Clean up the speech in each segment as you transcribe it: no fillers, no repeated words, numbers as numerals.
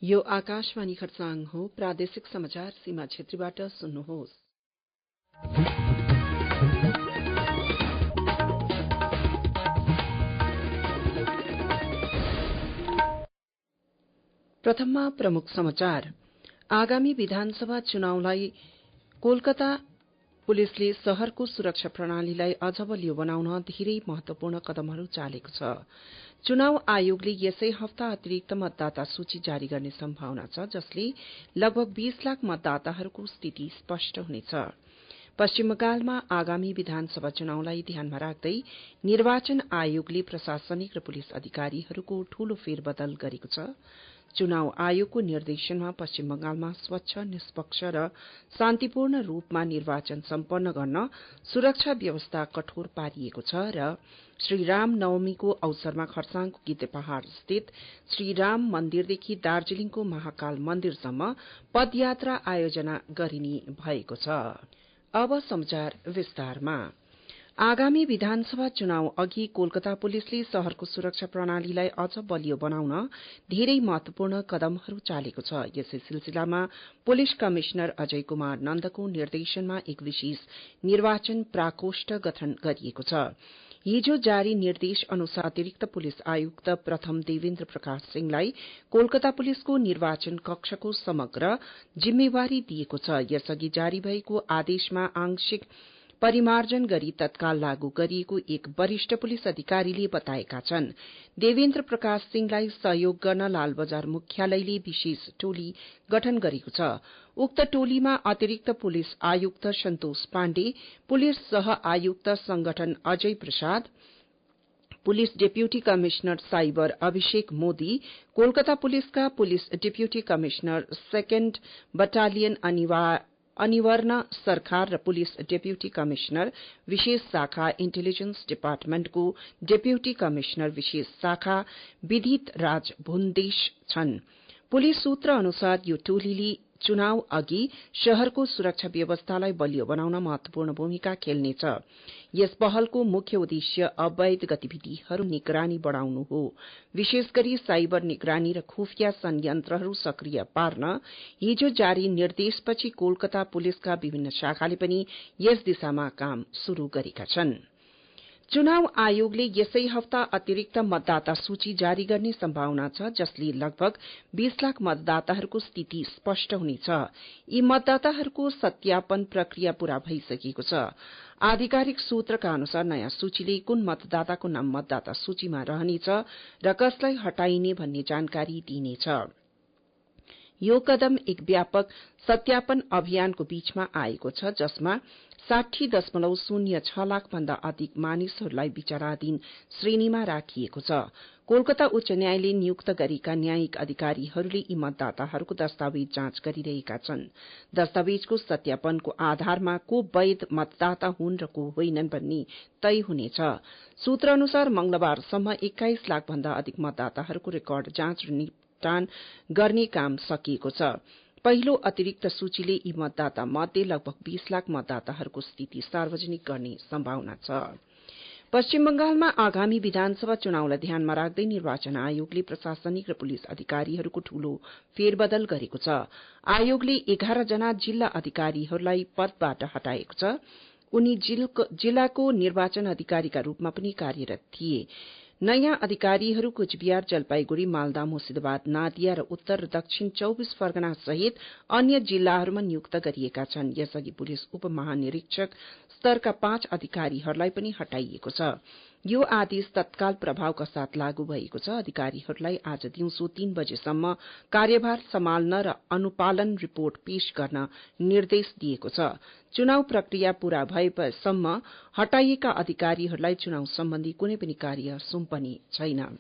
यो आकाशवाणी खरसाङ हो। प्रादेशिक समाचार सीमा क्षेत्रीबाट सुन्नुहोस्। प्रथममा प्रमुख समाचार। आगामी विधानसभा चुनावलाई कोलकाता पुलिसले शहरको सुरक्षा प्रणालीलाई अझ बलियो बनाउन धेरै महत्वपूर्ण कदमहरू चालेको छ। चुनाव आयोगले यसै हप्ता अतिरिक्त मतदाता सूची जारी गर्ने सम्भावना छ, जसले लगभग 20 लाख मतदाताहरूको स्थिति स्पष्ट हुनेछ। पश्चिम बंगालमा आगामी विधानसभा चुनावलाई ध्यानमा राख्दै निर्वाचन आयोगले प्रशासनिक र पुलिस अधिकारीहरूको ठूलो फेरबदल गरेको छ। चुनाव आयोगको निर्देशनमा पश्चिम बंगालमा स्वच्छ, निष्पक्ष र शान्तिपूर्ण रूपमा निर्वाचन सम्पन्न गर्न सुरक्षा व्यवस्था कठोर पारिएको छ र श्री राम नवमीको अवसरमा खरसाङको गिद्धे पहाड़ स्थित श्री राम मन्दिरदेखि दार्जीलिङको महाकाल मन्दिरसम्म पदयात्रा आयोजना गरिने भएको छ। अब समाचार विस्तारमा। आगामी विधानसभा चुनाव अघि कोलकाता पुलिसले शहरको सुरक्षा प्रणालीलाई अझ बलियो बनाउन धेरै महत्वपूर्ण कदमहरू चालेको छ। यसै सिलसिलामा पुलिस कमिश्नर अजय कुमार नन्दको निर्देशनमा एक विशेष निर्वाचन प्रकोष्ठ गठन गरिएको छ। हिजो जारी निर्देश अनुसार अतिरिक्त पुलिस आयुक्त प्रथम देवेन्द्र प्रकाश सिंहलाई कोलकाता पुलिसको निर्वाचन कक्षको समग्र जिम्मेवारी दिएको छ। यसअघि जारी भएको आदेशमा आंशिक परिमार्जन गरी तत्काल लागू गरिएको एक वरिष्ठ पुलिस अधिकारीले बताएका छन्। देवेन्द्र प्रकाश सिंहलाई सहयोग गर्न लालबजार मुख्यालयले विशेष टोली गठन गरेको छ। उक्त टोलीमा अतिरिक्त पुलिस आयुक्त सन्तोष पाण्डे, पुलिस सह आयुक्त संगठन Ajay Prasad, police deputy commissioner cyber Abhishek Modi, Kolkata पुलिसका police deputy commissioner second battalion Anirban Sarkar र पुलिस डेप्युटी कमिश्नर विशेष शाखा इन्टेलिजेन्स डिपार्टमेन्टको डेप्युटी कमिश्नर विशेष शाखा विदित राज भुन्देश छन्। पुलिस सूत्र अनुसार यो टोलीले चुनाव अघि शहरको सुरक्षा व्यवस्थालाई बलियो बनाउन महत्वपूर्ण भूमिका खेल्नेछ। यस पहलको मुख्य उद्देश्य अवैध गतिविधिहरू निगरानी बढ़ाउनु हो, विशेष गरी साइबर निगरानी र खुफिया संयन्त्रहरू सक्रिय पार्न। हिजो जारी निर्देशपछि कोलकाता पुलिसका विभिन्न शाखाले पनि यस दिशामा काम शुरू गरेका छन्। चुनाव आयोगले यसै हप्ता अतिरिक्त मतदाता सूची जारी गर्ने सम्भावना छ, जसले लगभग 20 लाख मतदाताहरूको स्थिति स्पष्ट हुनेछ। यी मतदाताहरूको सत्यापन प्रक्रिया पूरा भइसकेको छ। आधिकारिक सूत्रका अनुसार नयाँ सूचीले कुन मतदाताको नाम मतदाता सूचीमा रहनेछ र कसलाई हटाइने भन्ने जानकारी दिइनेछ। यो कदम एक व्यापक सत्यापन अभियानको बीचमा आएको छ, जसमा 60.06 लाख भन्दा अधिक मानिसहरूलाई विचाराधीन श्रेणीमा राखिएको छ। कोलकाता उच्च न्यायालयले नियुक्त गरेका न्यायिक अधिकारीहरूले यी मतदाताहरूको दस्तावेज जाँच गरिरहेका छन्। दस्तावेजको सत्यापनको आधारमा को वैध मतदाता हुन् र को होइनन् भन्ने तय हुनेछ। सूत्र अनुसार मंगलबारसम्म 21 लाख भन्दा अधिक मतदाताहरूको रेकर्ड जाँच र निपटान गर्ने काम सकिएको छ। पहिलो अतिरिक्त सूचीले यी मतदाता मध्ये लगभग 20 लाख मतदाताहरूको स्थिति सार्वजनिक गर्ने सम्भावना छ। पश्चिम बंगालमा आगामी विधानसभा चुनावलाई ध्यानमा राख्दै निर्वाचन आयोगले प्रशासनिक र पुलिस अधिकारीहरूको ठूलो फेरबदल गरेको छ। आयोगले 11 जना जिल्ला अधिकारीहरूलाई पदबाट हटाएको छ। उनी जिल्लाको निर्वाचन अधिकारीका रूपमा पनि कार्यरत थिए। नयाँ अधिकारीहरू कुचबिहार, जलपाईगुड़ी, मालदा, मुर्शिदाबाद, नादिया र उत्तर र दक्षिण 24 परगना सहित अन्य जिल्लाहरूमा नियुक्त गरिएका छन्। यसअघि पुलिस उपमहानिरीक्षक स्तरका 5 अधिकारीहरूलाई पनि हटाइएको छ। यो आदेश तत्काल प्रभावका साथ लागू भएको छ। अधिकारीहरूलाई आज दिउँसो 3 बजेसम्म कार्यभार सम्हाल्न र अनुपालन रिपोर्ट पेश गर्न निर्देश दिएको छ। चुनाव प्रक्रिया पूरा भएसम्म हटाइएका अधिकारीहरूलाई चुनाव सम्बन्धी कुनै पनि कार्य सुम्पने छैन।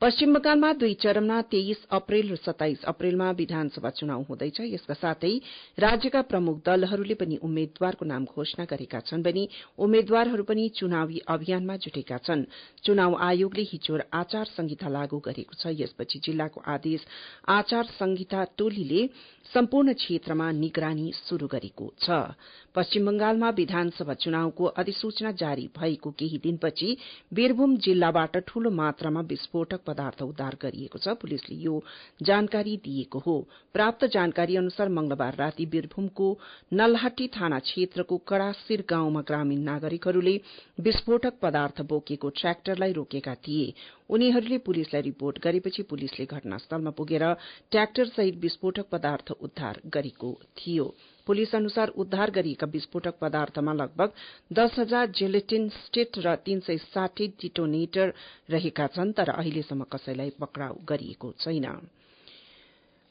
पश्चिम बंगालमा 2 चरणमा 23 अप्रेल र 27 अप्रेलमा विधानसभा चुनाव हुँदैछ। यसका साथै राज्यका प्रमुख दलहरूले पनि उम्मेद्वारको नाम घोषणा गरेका छन् भने उम्मेद्वारहरू पनि चुनावी अभियानमा जुटेका छन्। चुनाव आयोगले हिजो आचार संहिता लागू गरेको छ। यसपछि जिल्लाको आदेश आचार संहिता टोलीले सम्पूर्ण क्षेत्रमा निगरानी शुरू गरेको छ। पश्चिम बंगालमा विधानसभा चुनावको अधिसूचना जारी भएको केही दिनपछि वीरभूम जिल्लाबाट ठूलो मात्रामा विस्फोटक पदार्थ उद्धार गरिएको छ। पुलिसले यो जानकारी दिएको हो। प्राप्त जानकारी अनुसार मंगलबार राति वीरभूमको नलहट्टी थाना क्षेत्रको कडासिर गाउँमा ग्रामीण नागरिकहरूले विस्फोटक पदार्थ बोकेको ट्र्याक्टरलाई रोकेका थिए। उनीहरूले पुलिसलाई रिपोर्ट गरेपछि पुलिसले घटनास्थलमा पुगेर ट्र्याक्टर सहित विस्फोटक पदार्थ उद्धार गरेको थियो। पुलिस अनुसार उद्धार गरिएका विस्फोटक पदार्थमा लगभग 10,000 जेलेटिन स्टिट र 360 डिटोनेटर रहेका छन्, तर अहिलेसम्म कसैलाई पक्राउ गरिएको छैन।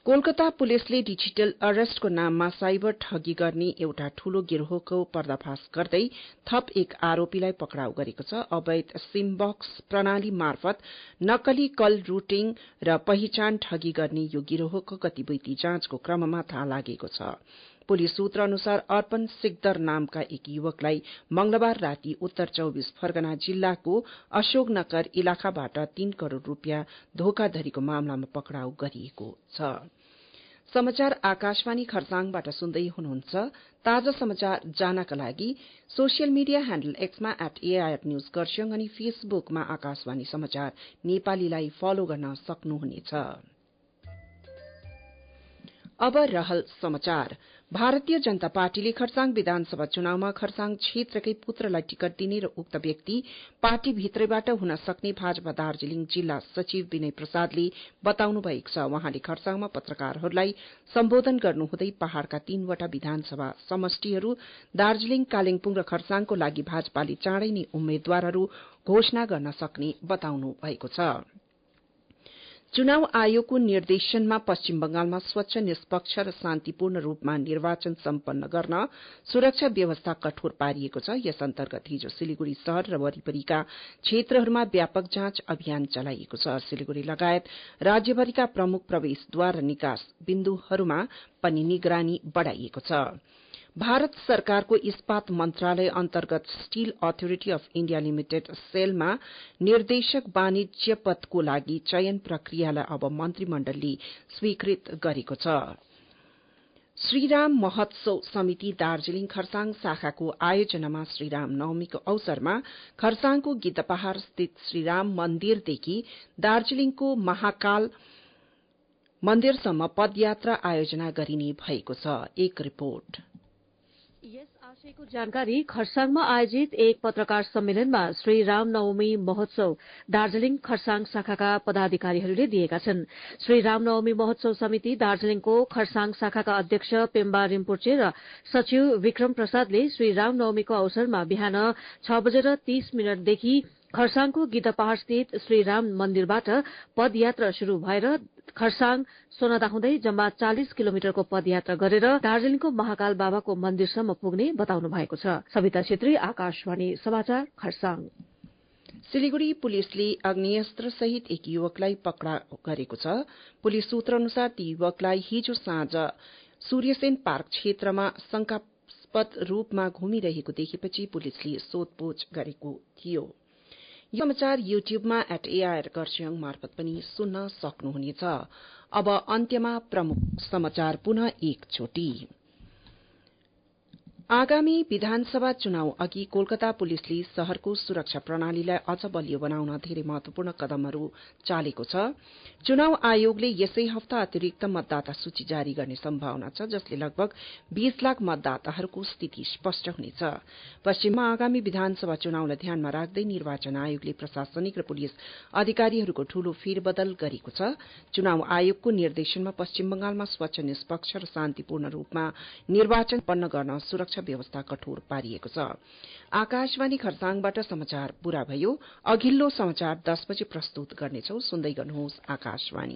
कोलकाता पुलिसले डिजिटल अरेस्टको नाममा साइबर ठगी गर्ने एउटा ठूलो गिरोहको पर्दाफाश गर्दै थप एक आरोपीलाई पक्राउ गरेको छ। अवैध सिम बक्स प्रणाली मार्फत नक्कली कल रूटिङ र पहिचान ठगी गर्ने यो गिरोहको गतिविधि जाँचको क्रममा थाहा लागेको छ। पुलिस सूत्र अनुसार अर्पण सिकदर नामका एक युवकलाई मंगलबार राति उत्तर 24 परगना जिल्लाको अशोकनगर इलाकाबाट 3 करोड़ रुपियाँ धोखाधरीको मामलामा पक्राउ गरिएको छ। समाचार आकाशवाणी खरसाङबाट सुन्दै हुनुहुन्छ। ताजा समाचार जानका लागि सोशल मिडिया ह्यान्डल एक्समा @AIR News खरसाङ अनि फेसबुकमा आकाशवाणी समाचार नेपालीलाई फलो गर्न सक्नुहुनेछ। अब रहल समाचार। भारतीय जनता पार्टीले खरसाङ विधानसभा चुनावमा खरसाङ क्षेत्रकै पुत्रलाई टिकट दिने र उक्त व्यक्ति पार्टी भित्रैबाट हुन सक्ने भाजपा दार्जीलिङ जिल्ला सचिव विनय प्रसादले बताउनु भएको छ। उहाँले खरसाङमा पत्रकारहरूलाई सम्बोधन गर्नुहुँदै पहाड़का 3 वटा विधानसभा समष्टिहरू दार्जीलिङ, कालिम्पोङ र खरसाङको लागि भाजपाले चाँडै नै उम्मेद्वारहरू घोषणा गर्न सक्ने बताउनु भएको छ। चुनाव आयोगको निर्देशनमा पश्चिम बंगालमा स्वच्छ, निष्पक्ष र शान्तिपूर्ण रूपमा निर्वाचन सम्पन्न गर्न सुरक्षा व्यवस्था कठोर पारिएको छ। यस अन्तर्गत हिजो सिलिगुड़ी शहर र वरिपरिका क्षेत्रहरूमा व्यापक जाँच अभियान चलाइएको छ। सिलिगुड़ी लगायत राज्यभरिका प्रमुख प्रवेशद्वार र निकास बिन्दुहरूमा पनि निगरानी बढ़ाइएको छ। भारत सरकारको इस्पात मन्त्रालय अन्तर्गत steel authority of India limited सेलमा निर्देशक वाणिज्य पदको लागि चयन प्रक्रियालाई अब मन्त्रीमण्डलले स्वीकृत गरेको छ। श्रीराम महोत्सव समिति दार्जीलिङ खरसाङ शाखाको आयोजनामा श्रीराम नवमीको अवसरमा खरसाङको गिद्धपहाड़ स्थित श्रीराम मन्दिरदेखि दार्जीलिङको महाकाल मन्दिरसम्म पदयात्रा आयोजना गरिने भएको छ। एक रिपोर्ट। यस आशयको जानकारी खरसाङमा आयोजित एक पत्रकार सम्मेलनमा श्री रामनवमी महोत्सव दार्जीलिङ खरसाङ शाखाका पदाधिकारीहरूले दिएका छन्। श्री रामनवमी महोत्सव समिति दार्जीलिङको खरसाङ शाखाका अध्यक्ष पेम्बा रिम्पोचे र सचिव विक्रम प्रसादले श्री रामनवमीको अवसरमा बिहान 6:30 देखि खरसाङको गिद्धपहाड़ स्थित श्रीराम मन्दिरबाट पदयात्रा शुरू भएर खरसाङ सोनादा हुँदै जम्मा 40 किलोमिटरको पदयात्रा गरेर दार्जीलिङको महाकाल बाबाको मन्दिरसम्म पुग्ने बताउनु भएको छ। सविता छेत्री, आकाशवाणी समाचार, खरसाङ। सिलिगुड़ी पुलिसले अग्नियस्त्र सहित एक युवकलाई पक्राउ गरेको छ। पुलिस सूत्र अनुसार ती युवकलाई हिजो साँझ सूर्यसेन पार्क क्षेत्रमा शंकास्पद रूपमा घुमिरहेको देखेपछि पुलिसले सोधपूछ गरेको थियो। यो समाचार युट्युबमा @AIR खरसाङ मार्फत पनि सुन्न सक्नुहुनेछ। अब अन्त्यमा प्रमुख समाचार पुनः एकचोटि। आगामी विधानसभा चुनाव अघि कोलकाता पुलिसले शहरको सुरक्षा प्रणालीलाई अझ बलियो बनाउन धेरै महत्वपूर्ण कदमहरू चालेको छ। चुनाव आयोगले यसै हप्ता अतिरिक्त मतदाता सूची जारी गर्ने सम्भावना छ, जसले लगभग 20 लाख मतदाताहरूको स्थिति स्पष्ट हुनेछ। पश्चिममा आगामी विधानसभा चुनावलाई ध्यानमा राख्दै निर्वाचन आयोगले प्रशासनिक र पुलिस अधिकारीहरूको ठूलो फेरबदल गरेको छ। चुनाव आयोगको निर्देशनमा पश्चिम बंगालमा स्वच्छ, निष्पक्ष र शान्तिपूर्ण रूपमा निर्वाचन सम्पन्न गर्न सुरक्षा व्यवस्था कठोर पारिएको छ। आकाशवाणी खरसाङबाट समाचार पूरा भयो। अघिल्लो समाचार 10 बजे प्रस्तुत गर्नेछौ। सुन्दै गर्नुहोस् आकाशवाणी।